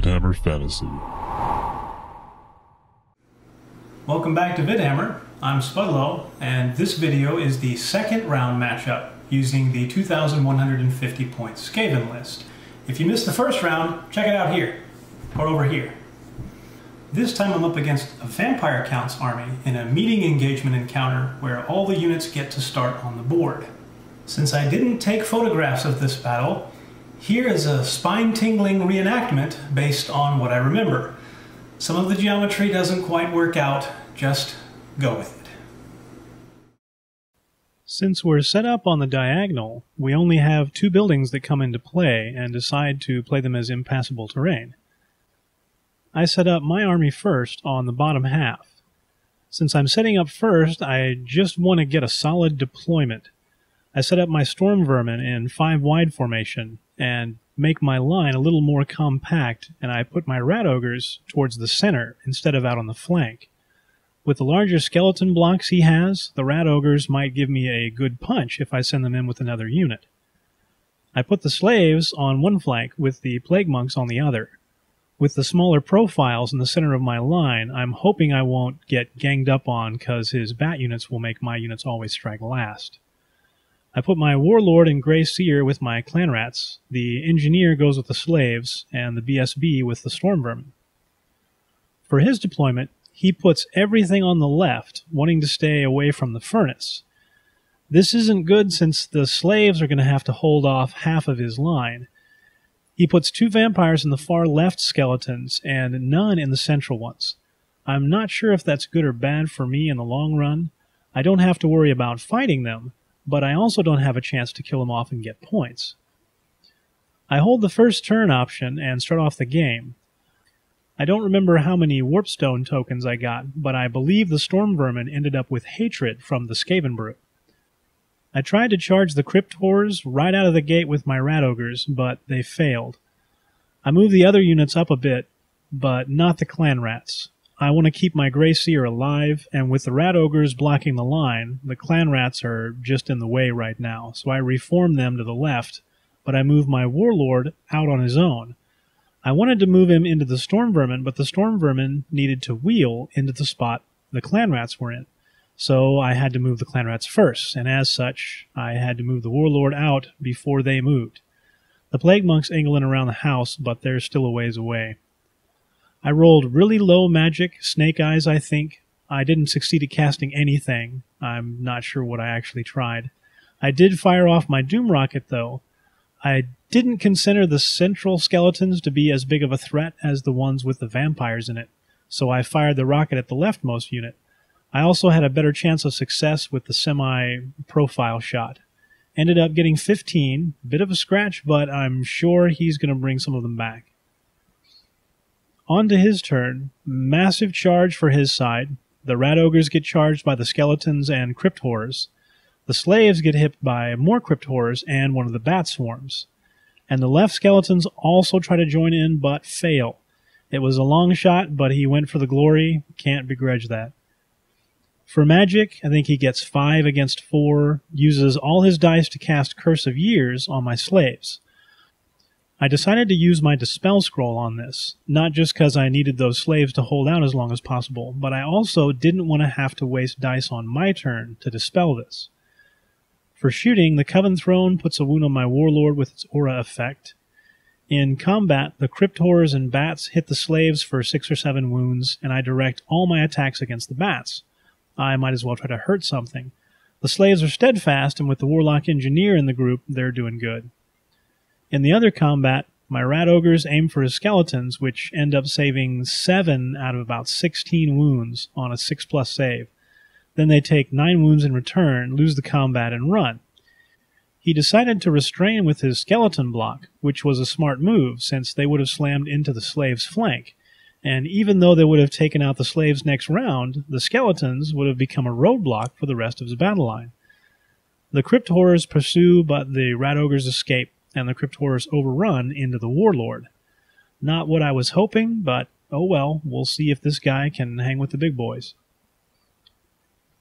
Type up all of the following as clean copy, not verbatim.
Vidhammer Fantasy. Welcome back to Vidhammer. I'm Spudlow, and this video is the second round matchup using the 2,150 point Skaven list. If you missed the first round, check it out here, or over here. This time I'm up against a Vampire Count's army in a meeting engagement encounter where all the units get to start on the board. Since I didn't take photographs of this battle, here is a spine-tingling reenactment based on what I remember. Some of the geometry doesn't quite work out, just go with it. Since we're set up on the diagonal, we only have two buildings that come into play and decide to play them as impassable terrain. I set up my army first on the bottom half. Since I'm setting up first, I just want to get a solid deployment. I set up my storm vermin in 5 wide formation and make my line a little more compact, and I put my rat ogres towards the center instead of out on the flank. With the larger skeleton blocks he has, the rat ogres might give me a good punch if I send them in with another unit. I put the slaves on one flank with the plague monks on the other. With the smaller profiles in the center of my line, I'm hoping I won't get ganged up on because his bat units will make my units always strike last. I put my warlord and Grey Seer with my clan rats, the engineer goes with the slaves, and the BSB with the storm vermin. For his deployment, he puts everything on the left, wanting to stay away from the furnace. This isn't good since the slaves are going to have to hold off half of his line. He puts 2 vampires in the far left skeletons and none in the central ones. I'm not sure if that's good or bad for me in the long run. I don't have to worry about fighting them, but I also don't have a chance to kill them off and get points. I hold the first turn option and start off the game. I don't remember how many warpstone tokens I got, but I believe the storm vermin ended up with hatred from the Skaven brute. I tried to charge the crypt horrors right out of the gate with my rat ogres, but they failed. I moved the other units up a bit, but not the clan rats. I want to keep my Grey Seer alive, and with the rat ogres blocking the line, the clan rats are just in the way right now, so I reform them to the left, but I move my warlord out on his own. I wanted to move him into the storm vermin, but the storm vermin needed to wheel into the spot the clan rats were in. So I had to move the clan rats first, and as such, I had to move the warlord out before they moved. The plague monks angle in around the house, but they're still a ways away. I rolled really low magic, snake eyes I think. I didn't succeed at casting anything. I'm not sure what I actually tried. I did fire off my doom rocket though. I didn't consider the central skeletons to be as big of a threat as the ones with the vampires in it, so I fired the rocket at the leftmost unit. I also had a better chance of success with the semi-profile shot. Ended up getting 15, bit of a scratch, but I'm sure he's going to bring some of them back. On to his turn, massive charge for his side. The rat ogres get charged by the skeletons and crypt horrors. The slaves get hit by more crypt horrors and one of the bat swarms. And the left skeletons also try to join in, but fail. It was a long shot, but he went for the glory. Can't begrudge that. For magic, I think he gets 5 against 4, uses all his dice to cast Curse of Years on my slaves. I decided to use my Dispel Scroll on this, not just because I needed those slaves to hold out as long as possible, but I also didn't want to have to waste dice on my turn to dispel this. For shooting, the Coven Throne puts a wound on my warlord with its aura effect. In combat, the crypt horrors and bats hit the slaves for 6 or 7 wounds, and I direct all my attacks against the bats. I might as well try to hurt something. The slaves are steadfast, and with the warlock engineer in the group, they're doing good. In the other combat, my rat ogres aim for his skeletons, which end up saving 7 out of about 16 wounds on a 6+ save. Then they take 9 wounds in return, lose the combat, and run. He decided to restrain with his skeleton block, which was a smart move, since they would have slammed into the slave's flank. And even though they would have taken out the slaves next round, the skeletons would have become a roadblock for the rest of his battle line. The crypt horrors pursue, but the rat ogres escape, and the crypt horrors overrun into the warlord. Not what I was hoping, but oh well, we'll see if this guy can hang with the big boys.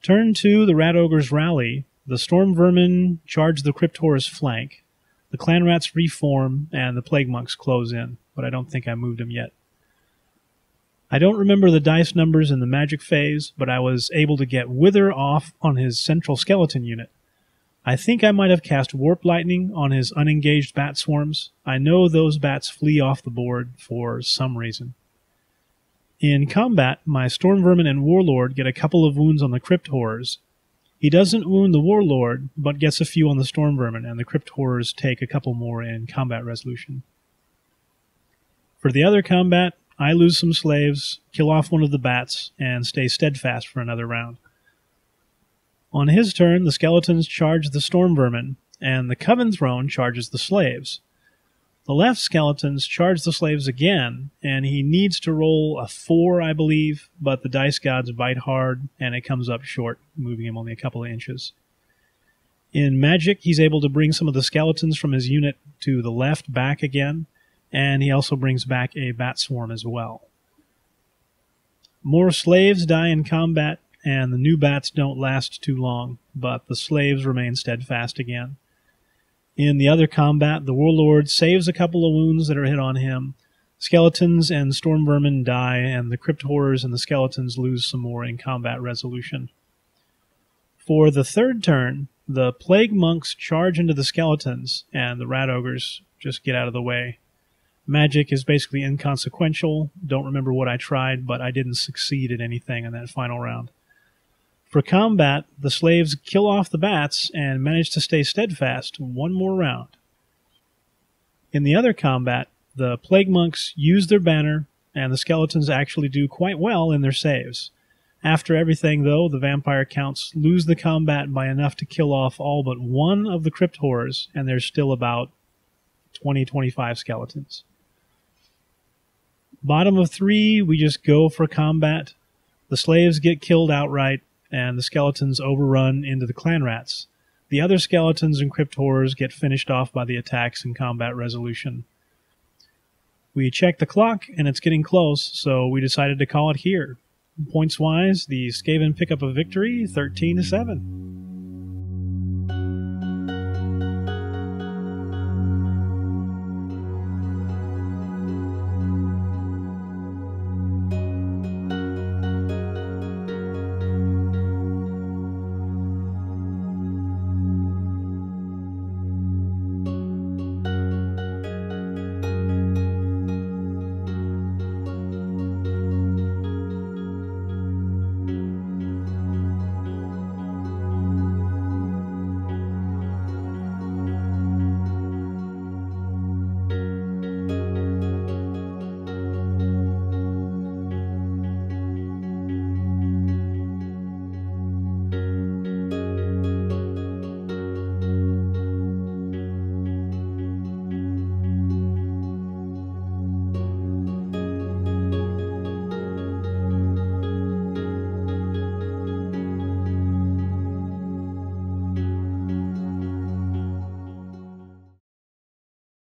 Turn 2, the rat ogres rally. The storm vermin charge the crypt horrors flank. The clan rats reform, and the plague monks close in. but I don't think I moved him yet. I don't remember the dice numbers in the magic phase, but I was able to get Wither off on his central skeleton unit. I think I might have cast Warp Lightning on his unengaged bat swarms. I know those bats flee off the board for some reason. In combat, my Storm Vermin and Warlord get a couple of wounds on the Crypt Horrors. He doesn't wound the Warlord, but gets a few on the Storm Vermin, and the Crypt Horrors take a couple more in combat resolution. For the other combat, I lose some slaves, kill off one of the bats, and stay steadfast for another round. On his turn, the skeletons charge the Storm Vermin, and the Coven Throne charges the slaves. The left skeletons charge the slaves again, and he needs to roll a 4, I believe, but the dice gods bite hard, and it comes up short, moving him only a couple of inches. In Magic, he's able to bring some of the skeletons from his unit to the left back again, and he also brings back a bat swarm as well. More slaves die in combat, and the new bats don't last too long, but the slaves remain steadfast again. In the other combat, the Warlord saves a couple of wounds that are hit on him. Skeletons and Storm Vermin die, and the Crypt Horrors and the Skeletons lose some more in combat resolution. For the third turn, the Plague Monks charge into the Skeletons, and the Rat Ogres just get out of the way. Magic is basically inconsequential. Don't remember what I tried, but I didn't succeed at anything in that final round. For combat, the slaves kill off the bats and manage to stay steadfast one more round. In the other combat, the Plague Monks use their banner, and the skeletons actually do quite well in their saves. After everything, though, the vampire counts lose the combat by enough to kill off all but one of the Crypt Horrors, and there's still about 20-25 skeletons. Bottom of 3, we just go for combat. The slaves get killed outright, and the skeletons overrun into the clan rats. The other skeletons and Crypt Horrors get finished off by the attacks and combat resolution. We check the clock, and it's getting close, so we decided to call it here. Points-wise, the Skaven pick up a victory, 13-7.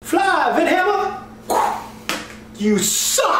Fly, Vidhammer! You suck!